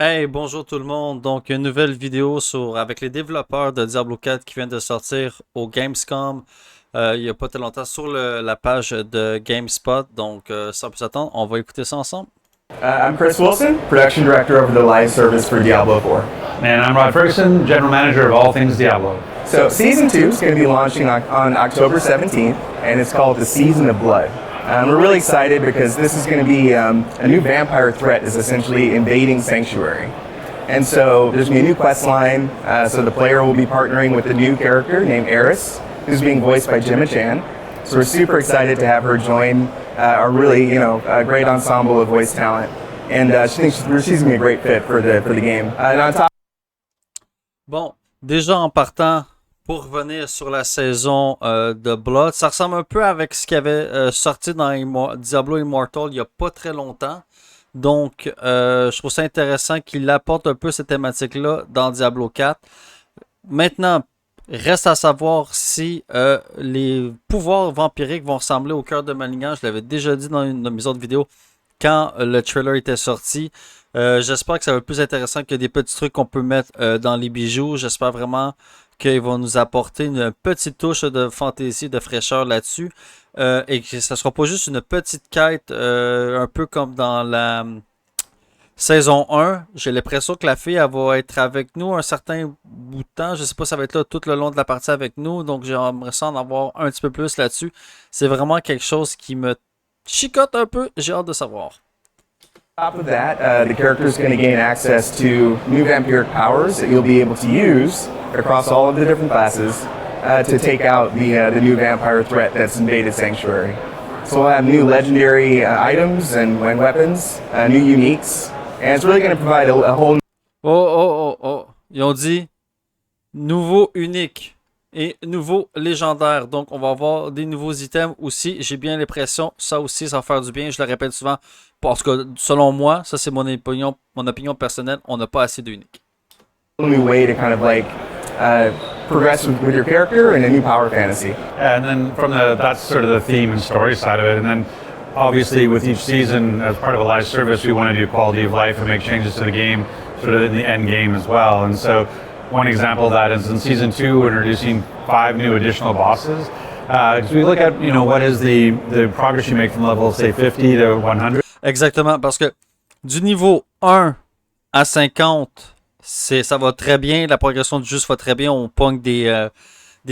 Hey, bonjour tout le monde. Donc, une nouvelle vidéo avec les développeurs de Diablo 4 qui viennent de sortir au Gamescom il n'y a pas très longtemps sur la page de GameSpot. Donc, sans plus attendre, on va écouter ça ensemble. I'm Chris Wilson, production director over the live service for Diablo 4. And I'm Rod Ferguson, general manager of all things Diablo. So season 2 is going to be launching on October 17th, and it's called the Season of Blood. We're really excited because this is going to be a new vampire threat is essentially invading Sanctuary. And so there's going to be a new quest line, so the player will be partnering with a new character named Eris, who's being voiced by Gemma Chan. So we're super excited to have her join our really, a great ensemble of voice talent. And she's going to be a great fit for the game. And on top Bon, déjà en partant, pour revenir sur la saison de Blood, ça ressemble un peu avec ce qui avait sorti dans Diablo Immortal il n'y a pas très longtemps. Donc, je trouve ça intéressant qu'il apporte un peu cette thématique-là dans Diablo 4. Maintenant, reste à savoir si les pouvoirs vampiriques vont ressembler au cœur de Malignant. Je l'avais déjà dit dans une de mes autres vidéos quand le trailer était sorti. J'espère que ça va être plus intéressant que des petits trucs qu'on peut mettre dans les bijoux. J'espère vraiment qu'ils vont nous apporter une petite touche de fantaisie, de fraîcheur là-dessus. Et que ça ne sera pas juste une petite quête, un peu comme dans la saison 1. J'ai l'impression que la fille, elle va être avec nous un certain bout de temps. Je ne sais pas si ça va être là tout le long de la partie avec nous. Donc j'aimerais ça en avoir un petit peu plus là-dessus. C'est vraiment quelque chose qui me chicote un peu. J'ai hâte de savoir. of that, the character is going to gain access to new vampiric powers that you'll be able to use across all of the different classes to take out the new vampire threat that's invaded Sanctuary. So we'll have new legendary items and weapons, new uniques, and it's really going to provide a whole. Oh. Ils ont dit nouveau unique et nouveau légendaire. Donc, on va avoir des nouveaux items aussi. J'ai bien l'impression, ça aussi, ça va faire du bien. Je le répète souvent. Parce que, selon moi, ça c'est mon opinion personnelle, on n'a pas assez d'uniques. New way to kind of like progress with your character and a new power fantasy. And then that's sort of the theme and story side of it. And then obviously with each season, as part of a live service, we want to do quality of life and make changes to the game, sort of in the end game as well. And so one example of that is in season 2, we're introducing 5 new additional bosses. Because we look at, what is the progress you make from level, say, 50 to 100. Exactement, parce que du niveau 1 à 50, ça va très bien. La progression du jeu va très bien. On pogne des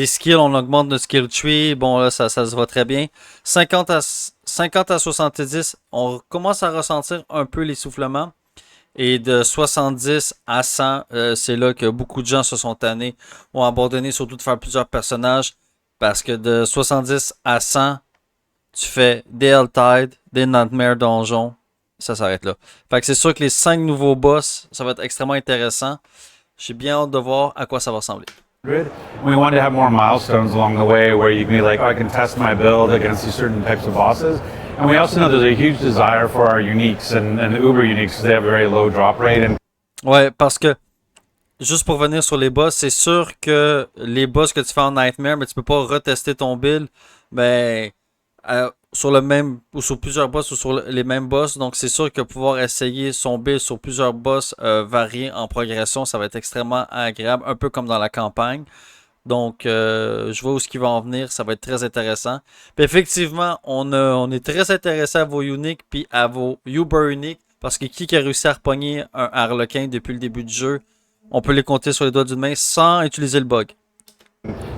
skills, on augmente notre skill tree. Bon, là, ça se va très bien. 50 à 70, on commence à ressentir un peu l'essoufflement. Et de 70 à 100, c'est là que beaucoup de gens se sont tannés, ont abandonné surtout de faire plusieurs personnages. Parce que de 70 à 100, tu fais des Helltide, des Nightmare Donjons, ça s'arrête là. Fait que c'est sûr que les 5 nouveaux boss, ça va être extrêmement intéressant. J'ai bien hâte de voir à quoi ça va ressembler. We want to have more milestones along the way where you can be like, I can test my build against these certain types of bosses. And we also know there's a huge desire for our uniques and the Uber uniques because they have a very low drop rate. Ouais, parce que, juste pour revenir sur les boss, c'est sûr que les boss que tu fais en Nightmare, mais tu peux pas retester ton build, mais sur le même, ou sur plusieurs boss, ou sur les mêmes boss. Donc c'est sûr que pouvoir essayer son build sur plusieurs boss variés en progression, ça va être extrêmement agréable, un peu comme dans la campagne. Donc je vois où ce qui va en venir, ça va être très intéressant. Puis effectivement, on est très intéressé à vos uniques puis à vos Uber uniques, parce que qui a réussi à repogner un Harlequin depuis le début du jeu, on peut les compter sur les doigts d'une main sans utiliser le bug.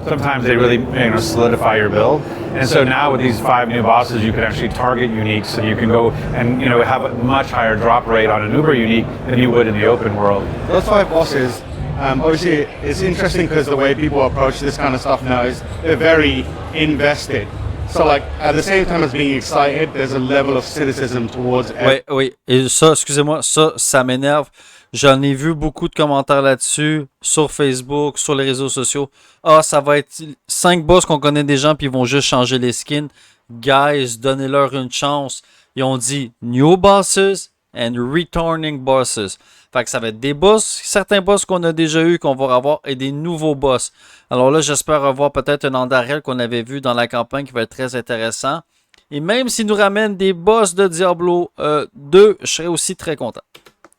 Sometimes they really solidify your build. And so now with these 5 new bosses, you can actually target uniques and you can go and have a much higher drop rate on an Uber unique than you would in the open world. Those 5 bosses, obviously it's interesting because the way people approach this kind of stuff now is they're very invested. So like at the same time as being excited, there's a level of cynicism towards. Oui. Et ça, excusez-moi, ça m'énerve. J'en ai vu beaucoup de commentaires là-dessus, sur Facebook, sur les réseaux sociaux. Ah, ça va être 5 boss qu'on connaît des gens, puis ils vont juste changer les skins. Guys, donnez-leur une chance. Ils ont dit new bosses and returning bosses. Fait que ça va être des boss, certains boss qu'on a déjà eu, qu'on va revoir, et des nouveaux boss. Alors là, j'espère revoir peut-être un Andariel qu'on avait vu dans la campagne qui va être très intéressant. Et même s'il nous ramène des boss de Diablo 2, je serais aussi très content.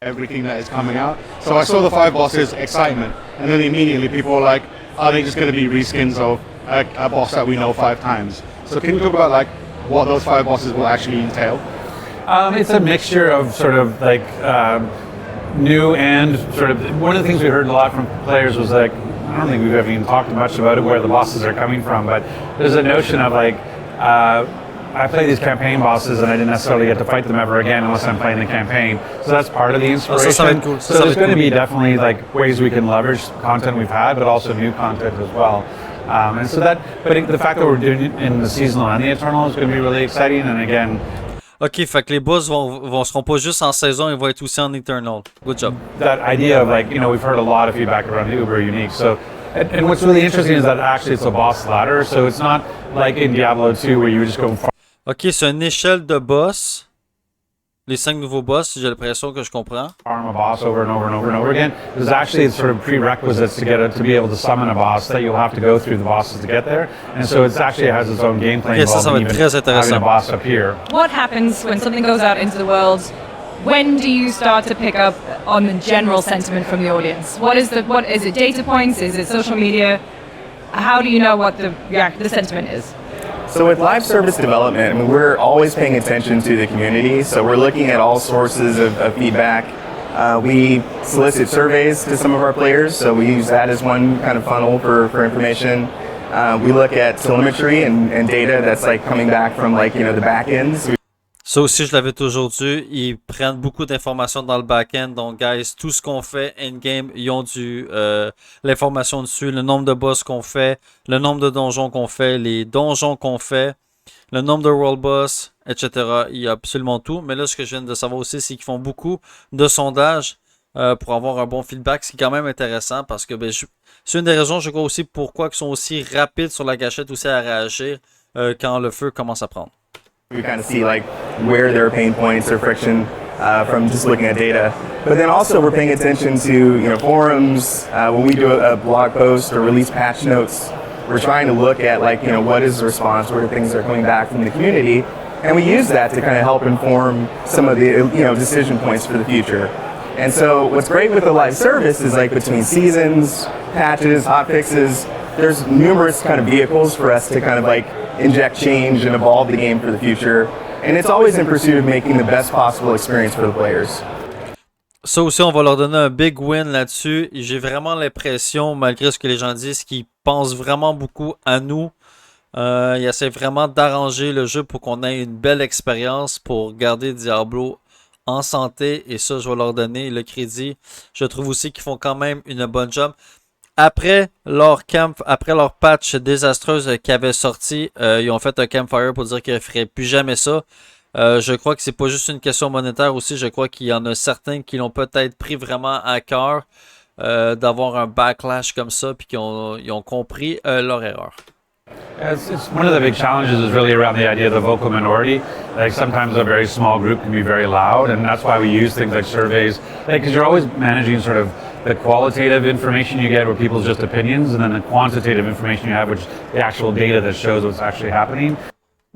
everything that is coming out. So I saw the 5 bosses, excitement, and then immediately people were like, are they just going to be reskins of a boss that we know 5 times? So can you talk about like what those 5 bosses will actually entail? It's a mixture of sort of like new and sort of, one of the things we heard a lot from players was like, I don't think we've ever even talked much about it, where the bosses are coming from, but there's a notion of like, I play these campaign bosses and I didn't necessarily get to fight them ever again unless I'm playing the campaign. So that's part of the inspiration. Cool. So there's going to be definitely like ways we can leverage content we've had, but also new content as well. And so that, but the fact that we're doing it in the seasonal and the eternal is going to be really exciting. And again, Ok, fait que les boss seront pas juste en saison, ils vont être aussi en Eternal. Good job. that idea of like, we've heard a lot of feedback around the Uber Unique. So, and what's really interesting is that actually it's a boss ladder. So it's not like in Diablo 2 where you just go Ok, c'est une échelle de boss. Les 5 nouveaux boss, j'ai l'impression que je comprends. farm a boss over and over and over and over again. There's actually sort of prerequisites to get it to be able to summon a boss that you'll have to go through the bosses to get there. And so it actually has its own gameplay Okay, ça va involved être in très even having intéressant. a boss appear. What happens when something goes out into the world? When do you start to pick up on the general sentiment from the audience? What is it data points? Is it social media? How do you know what the sentiment is? So with live service development, I mean, we're always paying attention to the community. So we're looking at all sources of feedback. We solicit surveys to some of our players, so we use that as one kind of funnel for information. We look at telemetry and data that's like coming back from like, the back ends. Ça aussi, je l'avais toujours dit. Ils prennent beaucoup d'informations dans le back-end. Donc, guys, tout ce qu'on fait in-game, ils ont l'information dessus. Le nombre de boss qu'on fait, le nombre de donjons qu'on fait, les donjons qu'on fait, le nombre de world boss, etc. Il y a absolument tout. Mais là, ce que je viens de savoir aussi, c'est qu'ils font beaucoup de sondages pour avoir un bon feedback. Ce qui est quand même intéressant parce que c'est une des raisons, je crois aussi, pourquoi ils sont aussi rapides sur la gâchette aussi à réagir quand le feu commence à prendre. We kind of see like where there are pain points or friction from just looking at data. But then also we're paying attention to forums. When we do a blog post or release patch notes, we're trying to look at like what is the response, what are things that are coming back from the community, and we use that to kind of help inform some of the decision points for the future. And so what's great with the live service is like between seasons, patches, hotfixes, there's numerous kind of vehicles for us to kind of like inject change and evolve the game for the future. And it's always in pursuit of making the best possible experience for the players. Ça aussi, on va leur donner un big win là-dessus. J'ai vraiment l'impression, malgré ce que les gens disent, qu'ils pensent vraiment beaucoup à nous. Ils essaient vraiment d'arranger le jeu pour qu'on ait une belle expérience pour garder Diablo en santé. Et ça, je vais leur donner le crédit. Je trouve aussi qu'ils font quand même une bonne job. Après leur patch désastreuse qui avait sorti, ils ont fait un campfire pour dire qu'ils ne feraient plus jamais ça. Je crois que c'est pas juste une question monétaire aussi. Je crois qu'il y en a certains qui l'ont peut-être pris vraiment à cœur d'avoir un backlash comme ça puis qu'ils ont compris leur erreur. It's one of the big challenges is really around the idea of the vocal minority. Like sometimes a very small group can be very loud, and that's why we use things like surveys. Like, because you're always managing sort of the qualitative information you get, where people's just opinions, and then the quantitative information you have, which is the actual data that shows what's actually happening.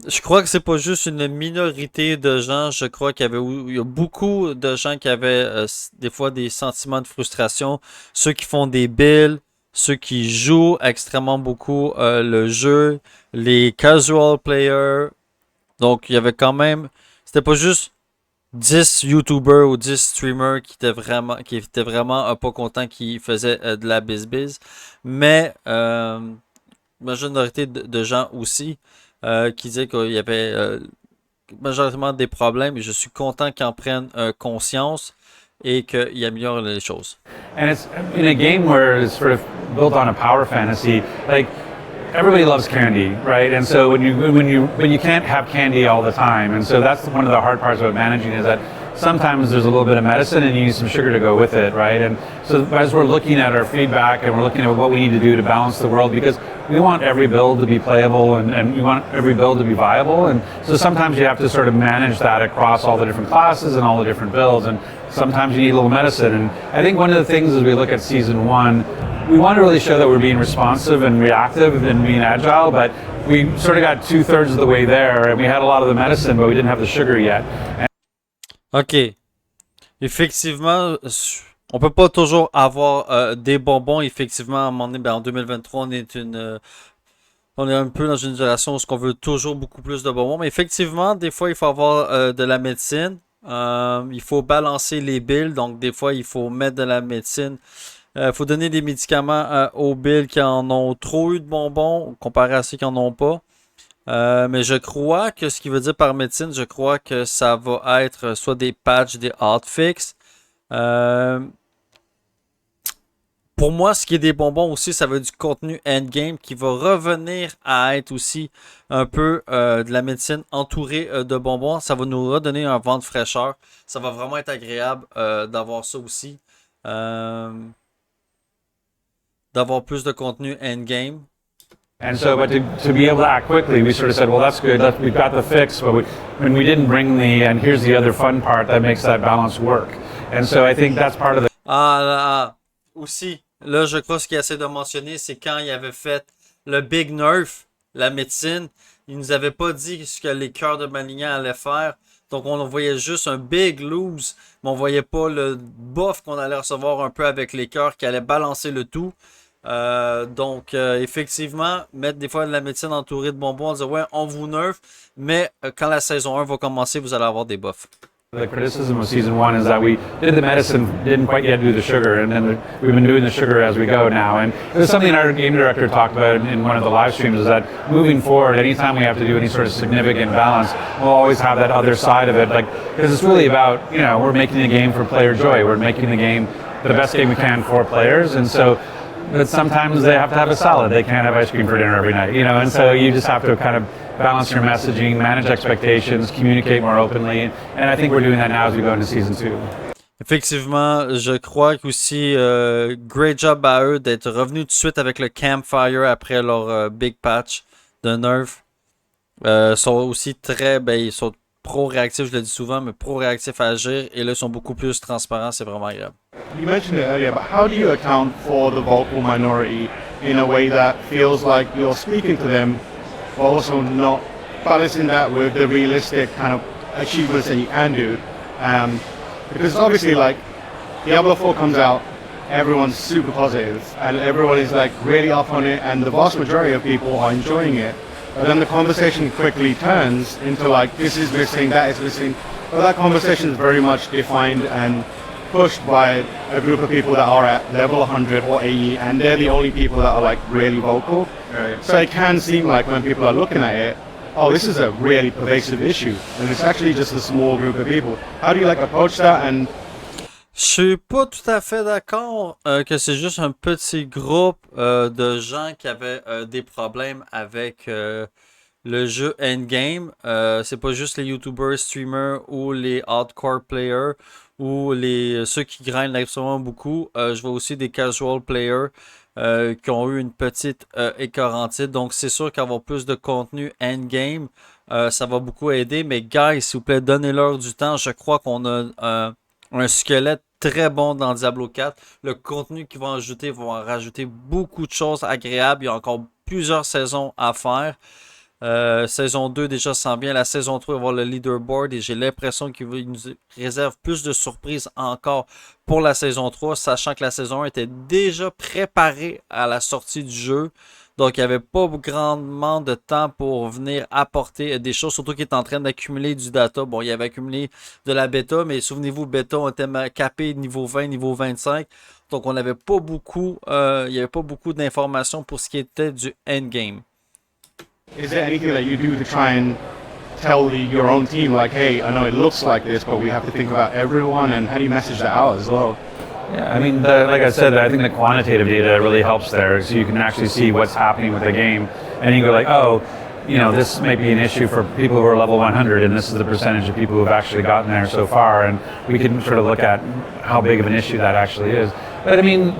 Je crois que c'est pas juste une minorité de gens. Je crois qu'il y a beaucoup de gens qui avaient des fois des sentiments de frustration. Ceux qui font des builds, ceux qui jouent extrêmement beaucoup le jeu, les casual players. Donc, il y avait quand même... C'était pas juste 10 YouTubers ou 10 streamers qui étaient vraiment pas contents, qui faisaient de la biz-biz. Mais la majorité de gens aussi qui disaient qu'il y avait majoritairement des problèmes. Et je suis content qu'ils en prennent conscience et qu'ils améliorent les choses. And it's in a game where it's sort of built on a power fantasy, like everybody loves candy, right? And so when you can't have candy all the time, and so that's one of the hard parts about managing is that sometimes there's a little bit of medicine and you need some sugar to go with it, right? And so as we're looking at our feedback and we're looking at what we need to do to balance the world, because we want every build to be playable and we want every build to be viable, and so sometimes you have to sort of manage that across all the different classes and all the different builds, and sometimes you need a little medicine. And I think one of the things as we look at Season 1, we want to really show that we're being responsive and reactive and being agile, but we sort of got 2/3 of the way there, and we had a lot of the medicine, but we didn't have the sugar yet. OK. Effectivement, on peut pas toujours avoir des bonbons. Effectivement, à un moment donné, en 2023, on est un peu dans une génération où on veut toujours beaucoup plus de bonbons. Mais effectivement, des fois, il faut avoir de la médecine. Il faut balancer les billes. Donc, des fois, il faut mettre de la médecine. Il faut donner des médicaments aux billes qui en ont trop eu de bonbons comparé à ceux qui en ont pas. Mais je crois que ce qui veut dire par médecine, je crois que ça va être soit des patchs, des hotfix. Euh, pour moi, ce qui est des bonbons aussi, ça va être du contenu endgame qui va revenir à être aussi un peu de la médecine entourée de bonbons. Ça va nous redonner un vent de fraîcheur. Ça va vraiment être agréable d'avoir ça aussi. D'avoir plus de contenu endgame. And so, but to be able to act quickly, we sort of said, well, that's good. We've got the fix, but when we didn't bring and here's the other fun part that makes that balance work. And so I think that's part of the... Aussi, là, je crois ce qu'il essaie de mentionner, c'est quand il avait fait le Big Nerf, la médecine, il nous avait pas dit ce que les cœurs de Malignan allaient faire. Donc, on voyait juste un big lose, mais on voyait pas le buff qu'on allait recevoir un peu avec les cœurs qui allait balancer le tout. Donc, effectivement, mettre des fois de la médecine entourée de bonbons, dire ouais, on vous nerf, mais quand la saison 1 va commencer, vous allez avoir des buffs. The criticism of season 1 is that we did the medicine, didn't quite yet do the sugar, and then we've been doing the sugar as we go now. And it was something our game director talked about in one of the live streams, is that moving forward, anytime we have to do any sort of significant balance, we'll always have that other side of it, like, because it's really about, you know, we're making the game for player joy. We're making the game the best game we can for players, and so but sometimes they have to have a salad. They can't have ice cream for dinner every night, you know, and so you just have to kind of balance your messaging, manage expectations, communicate more openly, and I think we're doing that now as we go into season 2. Effectivement, je crois qu'aussi, great job à eux d'être revenus tout de suite avec le Campfire après leur big patch de Nerf. Sont aussi très, ils sont pro-réactifs, je le dis souvent, mais pro-réactifs à agir, et là, ils sont beaucoup plus transparents, c'est vraiment agréable. You mentioned it earlier, but how do you account for the vocal minority in a way that feels like you're speaking to them, but also not balancing that with the realistic kind of achievements that you can do? Because obviously, like, Diablo 4 comes out, everyone's super positive, and everyone is like really up on it, and the vast majority of people are enjoying it. But then the conversation quickly turns into like, this is missing, that is missing. But that conversation is very much defined and pushed by a group of people that are at level 100 or 80, and they're the only people that are like really vocal. Right. So it can seem like when people are looking at it, oh, this is a really pervasive issue, and it's actually just a small group of people. How do you like approach that? And je suis pas tout à fait d'accord que c'est juste un petit groupe de gens qui avaient des problèmes avec le jeu endgame. C'est pas juste les YouTubers, streamers ou les hardcore players ou ceux qui grindent extrêmement beaucoup. Je vois aussi des casual players qui ont eu une petite écorantite. Donc c'est sûr qu'avoir plus de contenu endgame, ça va beaucoup aider. Mais guys, s'il vous plaît, donnez-leur du temps. Je crois qu'on a un squelette très bon dans Diablo 4. Le contenu qu'ils vont ajouter, vont rajouter beaucoup de choses agréables. Il y a encore plusieurs saisons à faire. Saison 2 déjà sent bien. La saison 3 va avoir le leaderboard et j'ai l'impression qu'il nous réserve plus de surprises encore pour la saison 3, sachant que la saison 1 était déjà préparée à la sortie du jeu. Donc, il n'y avait pas grandement de temps pour venir apporter des choses, surtout qu'il est en train d'accumuler du data. Bon, il avait accumulé de la bêta, mais souvenez-vous, bêta, on était capé niveau 20, niveau 25. Donc, on n'avait pas beaucoup, il n'y avait pas beaucoup d'informations pour ce qui était du endgame. is there anything that you do to try and tell your own team, like, hey, I know it looks like this, but we have to think about everyone, and how do you message that out as well? Yeah, I mean, like I said, I think the quantitative data really helps there, so you can actually see what's happening with the game, and you go like, oh, you know, this may be an issue for people who are level 100, and this is the percentage of people who have actually gotten there so far, and we can sort of look at how big of an issue that actually is. But I mean,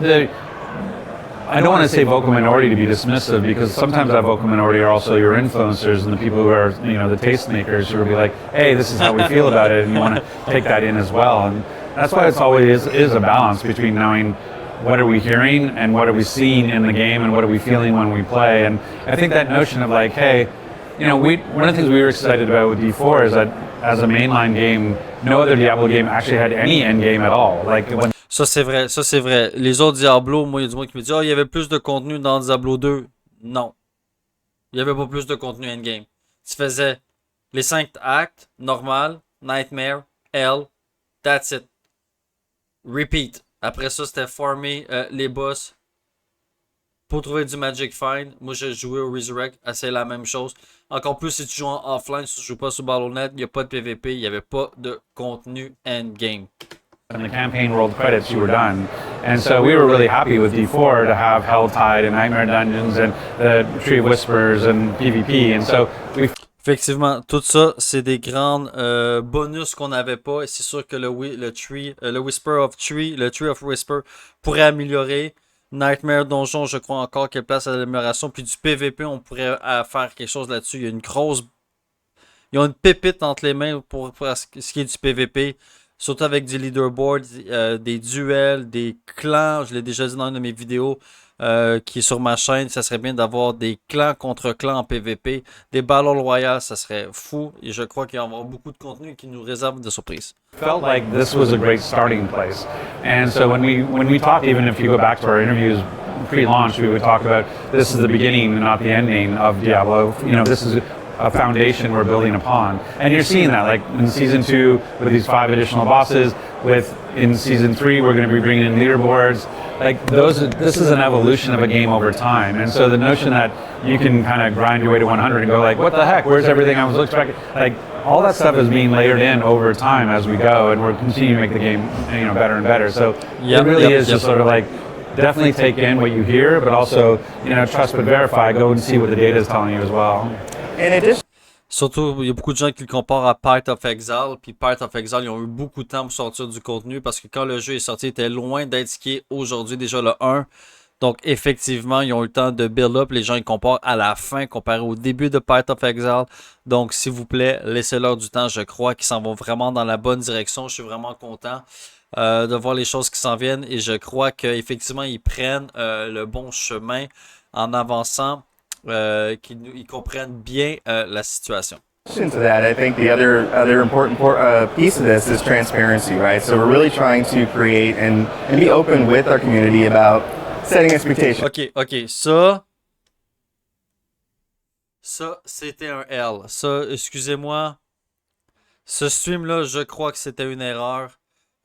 I don't want to say vocal minority to be dismissive, because sometimes that vocal minority are also your influencers and the people who are, you know, the tastemakers who will be like, hey, this is how we feel about it, and you want to take that in as well. And that's why it's always is a balance between knowing what are we hearing and what are we seeing in the game and what are we feeling when we play. And I think that notion of like, hey, you know, one of the things we were excited about with D4 is that as a mainline game, no other Diablo game actually had any end game at all. Like when Ça, c'est vrai. Ça, c'est vrai. Les autres Diablo, moi, il y a du monde qui me dit il y avait plus de contenu dans Diablo 2. Non. Il n'y avait pas plus de contenu endgame. Tu faisais les 5 actes, normal, Nightmare, Hell, that's it. Repeat. Après ça, c'était farmer les boss. Pour trouver du Magic Find, moi j'ai joué au Resurrect, c'est la même chose. Encore plus si tu joues en offline, si tu joues pas sur Battle.net, il n'y a pas de PVP, il n'y avait pas de contenu endgame. in the campaign rolled credits, you were done. And so we were really happy with D4 to have Helltide and Nightmare Dungeons and the Tree of Whispers and PvP. And so we Effectivement, tout ça, c'est des grandes bonus qu'on n'avait pas. Et c'est sûr que le Whisper of Tree, le Tree of Whisper pourrait améliorer. Nightmare Donjon, je crois encore qu'il y a place à l'amélioration. Puis du PVP, on pourrait faire quelque chose là-dessus. Il y a une grosse... Ils ont une pépite entre les mains pour ce qui est du PVP. Surtout avec du leaderboard, des duels, des clans. Je l'ai déjà dit dans une de mes vidéos qui est sur ma chaîne. Ça serait bien d'avoir des clans contre clans en PVP. Des Battle Royale, ça serait fou. Et je crois qu'il y aura beaucoup de contenu qui nous réserve de surprises. felt like this was a great starting place. And so when we talk, even if you go back to our interviews pre-launch, we would talk about this is the beginning, not the ending of Diablo. You know, this is a foundation we're building upon. And you're seeing that, like in Season 2 with these 5 additional bosses, in Season 3 we're going to be bringing in leaderboards. Like this is an evolution of a game over time. And so the notion that you can kind of grind your way to 100 and go like, what the heck, where's everything I was expecting? Like all that stuff is being layered in over time as we go, and we're continuing to make the game, you know, better and better. So it really is just sort of like, definitely take in what you hear, but also, you know, trust but verify, go and see what the data is telling you as well. Surtout, il y a beaucoup de gens qui le comparent à Path of Exile. Puis Path of Exile, ils ont eu beaucoup de temps pour sortir du contenu parce que quand le jeu est sorti, il était loin d'être ce qui est aujourd'hui, déjà le 1. Donc, effectivement, ils ont eu le temps de build up. Les gens, ils comparent à la fin comparé au début de Path of Exile. Donc, s'il vous plaît, laissez-leur du temps. Je crois qu'ils s'en vont vraiment dans la bonne direction. Je suis vraiment content de voir les choses qui s'en viennent. Et je crois qu'effectivement, ils prennent le bon chemin en avançant. Qu'ils comprennent bien la situation. To that, I think the other important piece of this is transparency, right? So we're really trying to create and be open with our community about setting expectations. Ok, ça c'était un L. Ça, excusez-moi. Ce stream-là, je crois que c'était une erreur.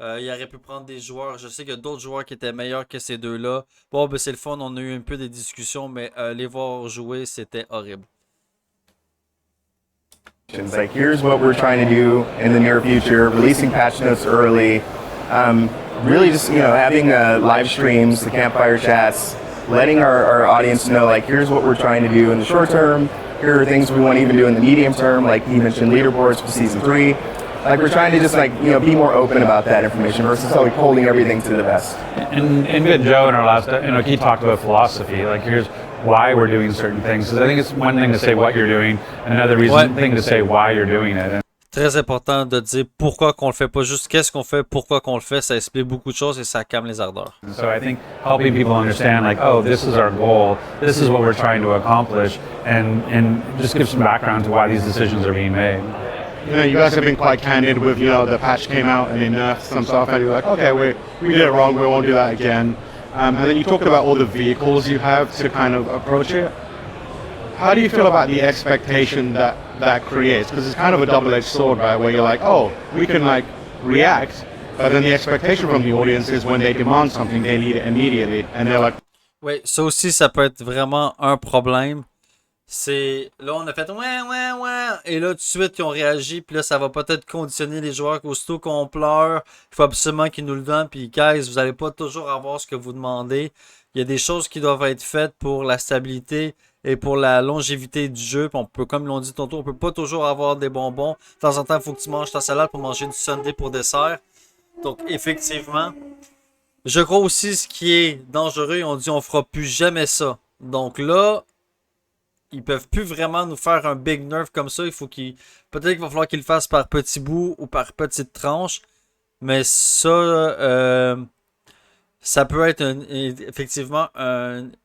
Il aurait pu prendre des joueurs. Je sais qu'il y a d'autres joueurs qui étaient meilleurs que ces deux-là. Bon, ben c'est le fun. On a eu un peu des discussions, mais les voir jouer, c'était horrible. It's like, here's what we're trying to do in the near future, releasing patch notes early, really just, you know, having live streams, the campfire chats, letting our audience know, like, here's what we're trying to do in the short term, here are things we want to even do in the medium term, like he mentioned leaderboards for Season 3. Like, we're trying to just, like, you know, be more open about that information versus like holding everything to the vest. And good Joe in our last, you know, he talked about philosophy. Like, here's why we're doing certain things. Because I think it's one thing to say what you're doing, another thing to say why you're doing it. Très important de dire pourquoi qu'on le fait, pas juste qu'est-ce qu'on fait, pourquoi qu'on le fait. Ça explique beaucoup de choses et ça calme les ardeurs. So I think helping people understand, like, oh, this is our goal, this is what we're trying to accomplish, and just give some background to why these decisions are being made. You know, you guys have been quite candid with, you know, the patch came out and they nerfed some stuff, and you're like, okay, we did it wrong, we won't do that again. And then you talked about all the vehicles you have to kind of approach it. How do you feel about the expectation that creates? Because it's kind of a double-edged sword, right? Where you're like, oh, we can like react, but then the expectation from the audience is when they demand something, they need it immediately, and they're like. Oui, ça aussi, ça peut être vraiment un problème. C'est là, on a fait ouais, et là, tout de suite, ils ont réagi, puis là, ça va peut-être conditionner les joueurs qu'aussitôt qu'on pleure, il faut absolument qu'ils nous le donnent, puis guys, vous n'allez pas toujours avoir ce que vous demandez. Il y a des choses qui doivent être faites pour la stabilité et pour la longévité du jeu. Puis on peut, comme l'ont dit tantôt, on peut pas toujours avoir des bonbons. De temps en temps, il faut que tu manges ta salade pour manger du sundae pour dessert. Donc, effectivement, je crois aussi ce qui est dangereux, on dit on fera plus jamais ça. Donc là, ils peuvent plus vraiment nous faire un big nerf comme ça. Peut-être qu'il va falloir qu'ils le fassent par petits bouts ou par petites tranches. Mais ça, ça peut être effectivement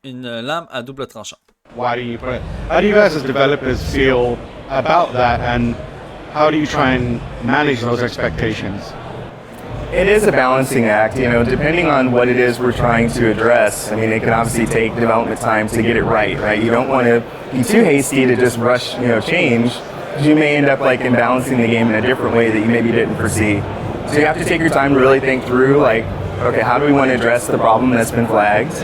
une lame à double tranchant. Why do you put it? How do you guys as developers feel about that? And how do you try and manage those expectations? It is a balancing act, you know, depending on what it is we're trying to address. I mean, it can obviously take development time to get it right? You don't want to be too hasty to just rush, you know, change. You may end up like imbalancing the game in a different way that you maybe didn't foresee. So you have to take your time to really think through, like, okay, how do we want to address the problem that's been flagged?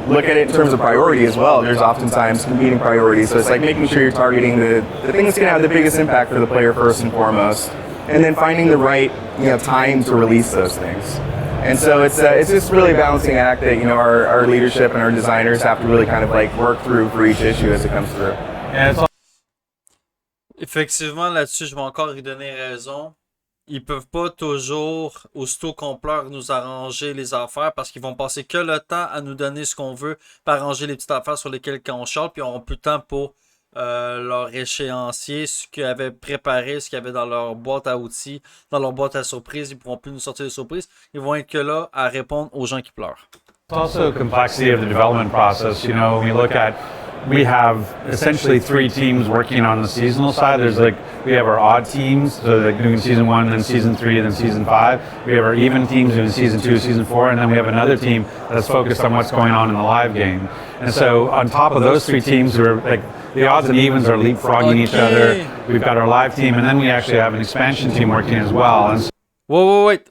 Look at it in terms of priority as well. There's oftentimes competing priorities, so it's like making sure you're targeting the thing that's going to have the biggest impact for the player first and foremost, and then finding the right, you know, time to release those things. And so it's just really a balancing act that, you know, our leadership and our designers have to really kind of like work through for each issue as it comes through. Effectivement, là-dessus, je vais encore y donner raison. Ils peuvent pas toujours, aussitôt qu'on pleure, nous arranger les affaires parce qu'ils vont passer que le temps à nous donner ce qu'on veut, pour arranger les petites affaires sur lesquelles on chante, puis ils n'auront plus de temps pour leur échéancier, ce qu'ils avaient préparé, ce qu'il y avait dans leur boîte à outils, dans leur boîte à surprises. Ils ne pourront plus nous sortir des surprises. Ils vont être que là à répondre aux gens qui pleurent. It's also the complexity of the development process. You know, when we look at, we have essentially 3 teams working on the seasonal side. There's like, we have our odd teams, so like doing season 1, then season 3, then season 5. We have our even teams doing season 2, season 4, and then we have another team that's focused on what's going on in the live game. And so on top of those 3 teams, who are like, the odds and evens are leapfrogging each other. We've got our live team, and then we actually have an expansion team working as well. And so Wait.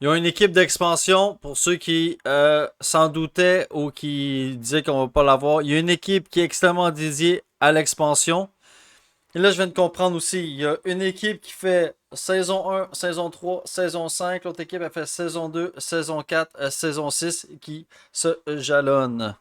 Ils ont une équipe d'expansion, pour ceux qui s'en doutaient ou qui disaient qu'on ne va pas l'avoir. Il y a une équipe qui est extrêmement dédiée à l'expansion. Et là, je viens de comprendre aussi, il y a une équipe qui fait saison 1, saison 3, saison 5. L'autre équipe, elle fait saison 2, saison 4, saison 6 qui se jalonnent.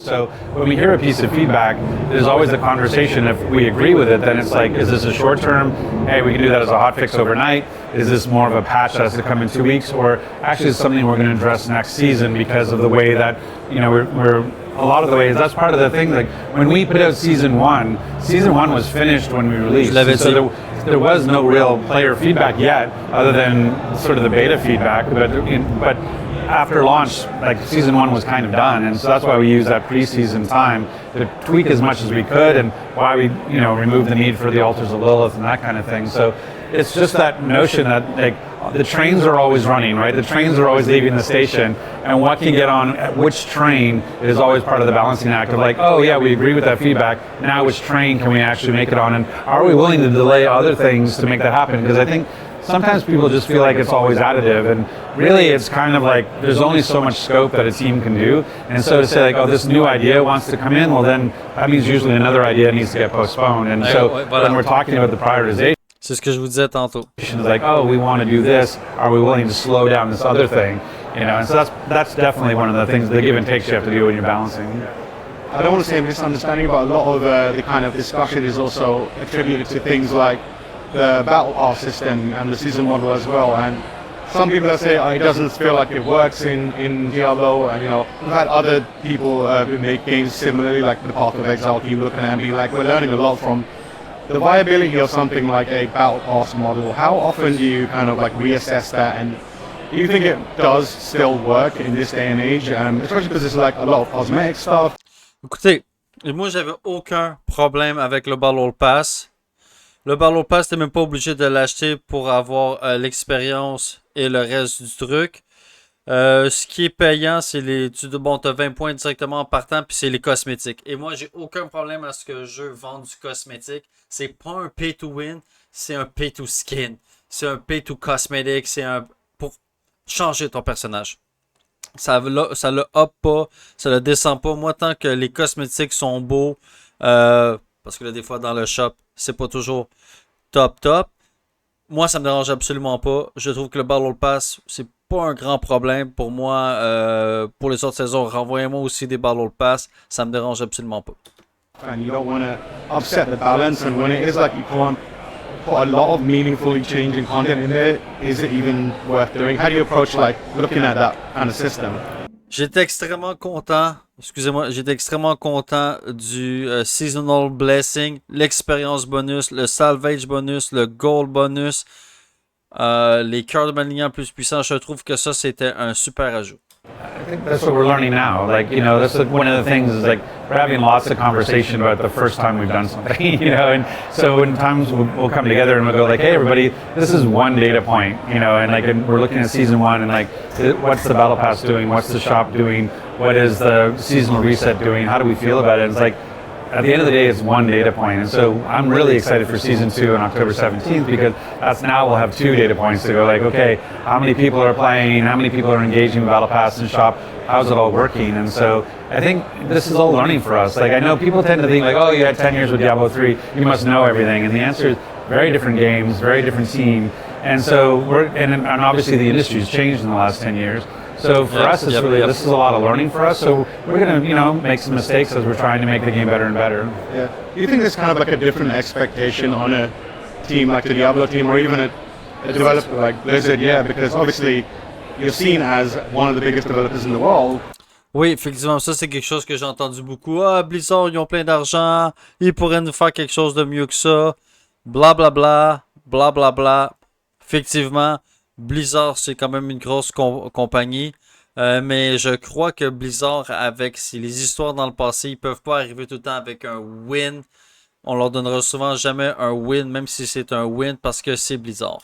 So when we hear a piece of feedback, there's always a conversation. If we agree with it, then it's like, is this a short term? Hey, we can do that as a hot fix overnight. Is this more of a patch that has to come in 2 weeks? Or actually it's something we're going to address next season because of the way that, you know, we're a lot of the ways, that's part of the thing. Like when we put out season one was finished when we released. So there was no real player feedback yet, other than sort of the beta feedback. But after launch, like season 1 was kind of done, and so that's why we used that preseason time to tweak as much as we could, and why we, you know, removed the need for the altars of Lilith and that kind of thing. So it's just that notion that like the trains are always running, right? The trains are always leaving the station, and what can get on at which train is always part of the balancing act of like, oh yeah, we agree with that feedback. Now which train can we actually make it on, and are we willing to delay other things to make that happen? Because I think sometimes people just feel like it's always additive, and really it's kind of like there's only so much scope that a team can do. And so to say like, oh, this new idea wants to come in, well then that means usually another idea needs to get postponed. And so when we're talking about the prioritization, c'est ce que je vous disais tantôt. It's like, oh, we want to do this. Are we willing to slow down this other thing? You know, and so that's definitely one of the things, the give and takes you have to do when you're balancing. I don't want to say misunderstanding, but a lot of the kind of discussion is also attributed to things like the battle pass system and the season model as well. And some people say it doesn't feel like it works in Diablo. And you know, we've had other people who make games similarly, like the Path of Exile, keep looking at and be like, we're learning a lot from the viability of something like a battle pass model. How often do you kind of like reassess that, and do you think it does still work in this day and age, especially because it's like a lot of cosmetic stuff? Écoutez, moi j'avais aucun problème avec le Battle Pass. Le Battle Pass, t'es même pas obligé de l'acheter pour avoir l'expérience et le reste du truc. Ce qui est payant, c'est t'as 20 points directement en partant, puis c'est les cosmétiques. Et moi, j'ai aucun problème à ce que le jeu vende du cosmétique. C'est pas un pay to win, c'est un pay to skin. C'est un pay to cosmétique, c'est un pour changer ton personnage. Ça le up pas, ça le descend pas. Moi, tant que les cosmétiques sont beaux, parce que là, des fois, dans le shop, c'est pas toujours top. Moi, ça me dérange absolument pas. Je trouve que le Battle Pass, c'est pas un grand problème pour moi. Pour les autres saisons, renvoyez-moi aussi des Battle Pass. Ça me dérange absolument pas. And you don't want to upset the balance, and when it is like you can't put a lot of meaningfully changing content in there, is it even worth doing? How do you approach like looking at that kind of system? J'étais extrêmement content du Seasonal Blessing, l'expérience bonus, le Salvage bonus, le Gold bonus, les cœurs de malignants plus puissants. Je trouve que ça, c'était un super ajout. think that's what we're learning now. Like, you know, that's one of the things is like we're having lots of conversation about the first time we've done something, you know, and so when times we'll come together and we'll go like, hey, everybody, this is one data point, you know, and we're looking at season 1 and like, what's the battle pass doing? What's the shop doing? What is the seasonal reset doing? How do we feel about it? It's like, at the end of the day, it's one data point. And so I'm really excited for season 2 on October 17th because that's now we'll have 2 data points to go like, okay, how many people are playing? How many people are engaging with Battle Pass and Shop? How's it all working? And so I think this is all learning for us. Like I know people tend to think like, oh, you had 10 years with Diablo 3, you must know everything. And the answer is very different games, very different team. And so and obviously the industry's changed in the last 10 years. So for us, it's really, this is a lot of learning for us. So we're going to, you know, make some mistakes as we're trying to make the game better and better. Yeah. Do you think there's kind of like a different expectation on a team like the Diablo team or even a developer like Blizzard? Yeah, because obviously you're seen as one of the biggest developers in the world. Oui, effectivement, ça c'est quelque chose que j'ai entendu beaucoup. Ah, Blizzard, ils ont plein d'argent, ils pourraient nous faire quelque chose de mieux que ça. Bla bla bla, bla bla bla. Effectivement, Blizzard, c'est quand même une grosse compagnie. Mais je crois que Blizzard, avec les histoires dans le passé, ils peuvent pas arriver tout le temps avec un win. On leur donnera souvent jamais un win, même si c'est un win, parce que c'est Blizzard.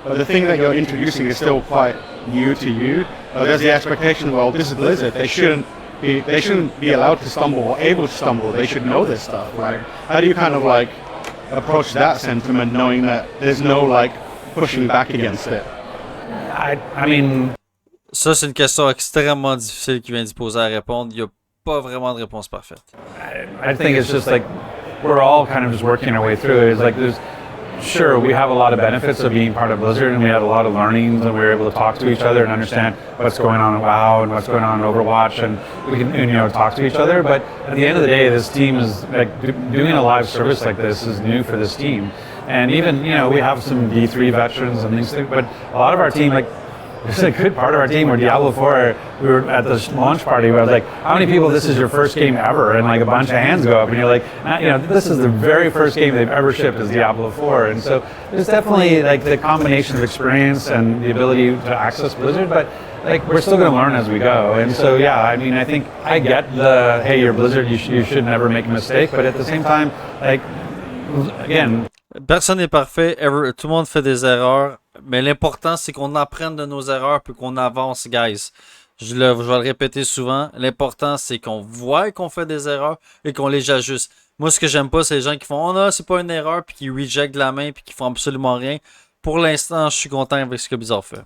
But the thing that you're introducing is still quite new to you. There's the expectation, well, this is Blizzard. They shouldn't be allowed to stumble or able to stumble. They should know this stuff, right? How do you kind of like approach that sentiment, knowing that there's no like pushing back against it? I mean, ça, c'est une question extrêmement difficile qui vient d'y poser à répondre. Il n'y a pas vraiment de réponse parfaite. I think it's just like we're all kind of just working our way through it. It's like sure, we have a lot of benefits of being part of Blizzard, and we had a lot of learnings, and we were able to talk to each other and understand what's going on in WoW and what's going on in Overwatch, and we can, you know, talk to each other. But at the end of the day, this team is like doing a live service like this is new for this team. And even, you know, we have some D3 veterans and these things, but a lot of our team, like, there's a good part of our team where Diablo 4, we were at the launch party where I was like, how many people, this is your first game ever? And like a bunch of hands go up and you're like, you know, this is the very first game they've ever shipped is Diablo 4. And so there's definitely like the combination of experience and the ability to access Blizzard, but like we're still going to learn as we go. And so, yeah, I mean, I think I get the, hey, you're Blizzard, you should never make a mistake. But at the same time, like, again, personne n'est parfait, tout le monde fait des erreurs, mais l'important c'est qu'on apprenne de nos erreurs puis qu'on avance, guys. Je vais le répéter souvent, l'important c'est qu'on voit qu'on fait des erreurs et qu'on les ajuste. Moi, ce que j'aime pas, c'est les gens qui font « Oh non, c'est pas une erreur » puis qui rejectent la main puis qui font absolument rien. Pour l'instant, je suis content avec ce que Blizzard fait.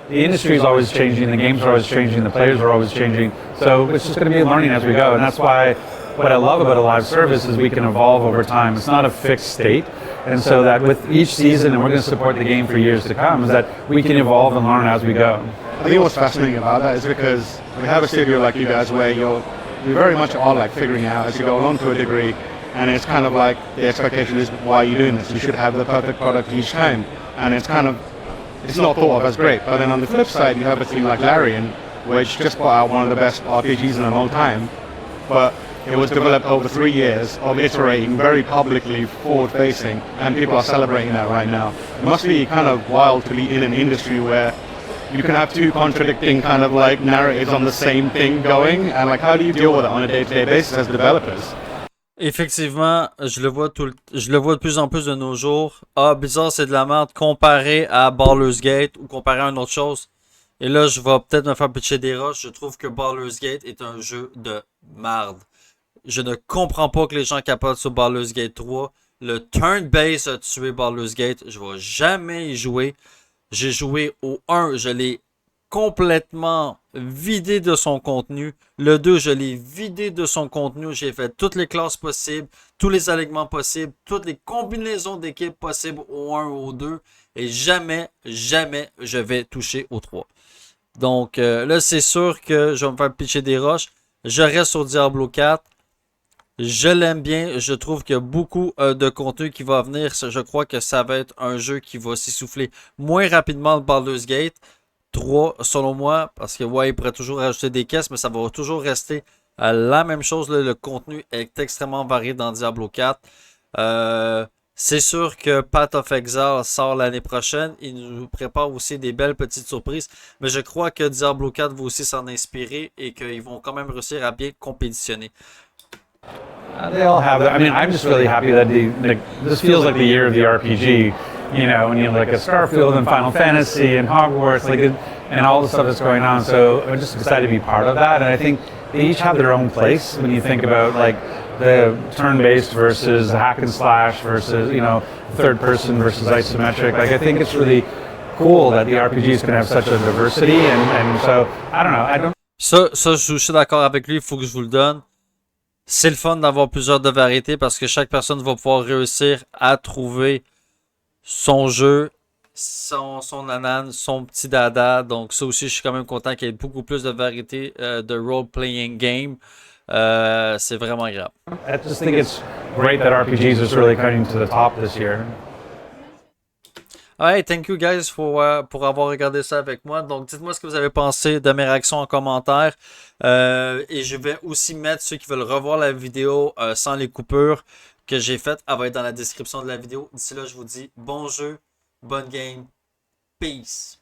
The industry is always changing, the games are always changing, the players are always changing, so it's just going to be learning as we go, and that's why what I love about a live service is we can evolve over time. It's not a fixed state, and so that with each season, and we're going to support the game for years to come, is that we can evolve and learn as we go. I think what's fascinating about that is because we have a studio like you guys where you very much are like figuring out as you go along to a degree, and it's kind of like the expectation is why are you doing this? You should have the perfect product each time, and it's kind of, it's not thought of as great. But then on the flip side, you have a team like Larian, which just put out one of the best RPGs in a long time, but it was developed over 3 years of iterating, very publicly forward-facing, and people are celebrating that right now. It must be kind of wild to be in an industry where you can have two contradicting kind of like narratives on the same thing going, and like how do you deal with it on a day-to-day basis as developers? Effectivement, je le vois de plus en plus de nos jours. Ah, Blizzard, c'est de la merde comparé à Baldur's Gate ou comparé à une autre chose. Et là, je vais peut-être me faire pitcher des roches. Je trouve que Baldur's Gate est un jeu de merde. Je ne comprends pas que les gens capotent sur Baldur's Gate 3. Le turn-based a tué Baldur's Gate. Je ne vais jamais y jouer. J'ai joué au 1, je l'ai complètement vidé de son contenu. Le 2, je l'ai vidé de son contenu. J'ai fait toutes les classes possibles, tous les alignements possibles, toutes les combinaisons d'équipes possibles au 1 ou au 2. Et jamais je vais toucher au 3. Donc là, c'est sûr que je vais me faire pitcher des roches. Je reste sur Diablo 4. Je l'aime bien. Je trouve qu'il y a beaucoup de contenu qui va venir. Je crois que ça va être un jeu qui va s'essouffler moins rapidement que Baldur's Gate 3, selon moi. Parce que ouais, il pourrait toujours rajouter des caisses, mais ça va toujours rester la même chose. Là, le contenu est extrêmement varié dans Diablo 4. C'est sûr que Path of Exile sort l'année prochaine. Il nous prépare aussi des belles petites surprises. Mais je crois que Diablo 4 va aussi s'en inspirer et qu'ils vont quand même réussir à bien compétitionner. They all have that. I mean, I'm just really happy that this feels like the year of the RPG. You know, when you look at Starfield and Final Fantasy and Hogwarts, and all the stuff that's going on. So I'm just excited to be part of that. And I think they each have their own place when you think about the turn-based versus hack and slash versus third person versus isometric. I think it's really cool that the RPGs can have such a diversity. And so I don't know. Ça, je suis d'accord avec lui. Il faut que je vous le donne. C'est le fun d'avoir plusieurs de variétés parce que chaque personne va pouvoir réussir à trouver son jeu, son nanan, son petit dada. Donc ça aussi, je suis quand même content qu'il y ait beaucoup plus de variétés de role-playing game. C'est vraiment agréable. I just think it's great that RPGs is really coming to the top this year. Alright, thank you guys pour avoir regardé ça avec moi. Donc, dites-moi ce que vous avez pensé de mes réactions en commentaire. Et je vais aussi mettre ceux qui veulent revoir la vidéo sans les coupures que j'ai faites. Elle va être dans la description de la vidéo. D'ici là, je vous dis bon jeu, bonne game, peace.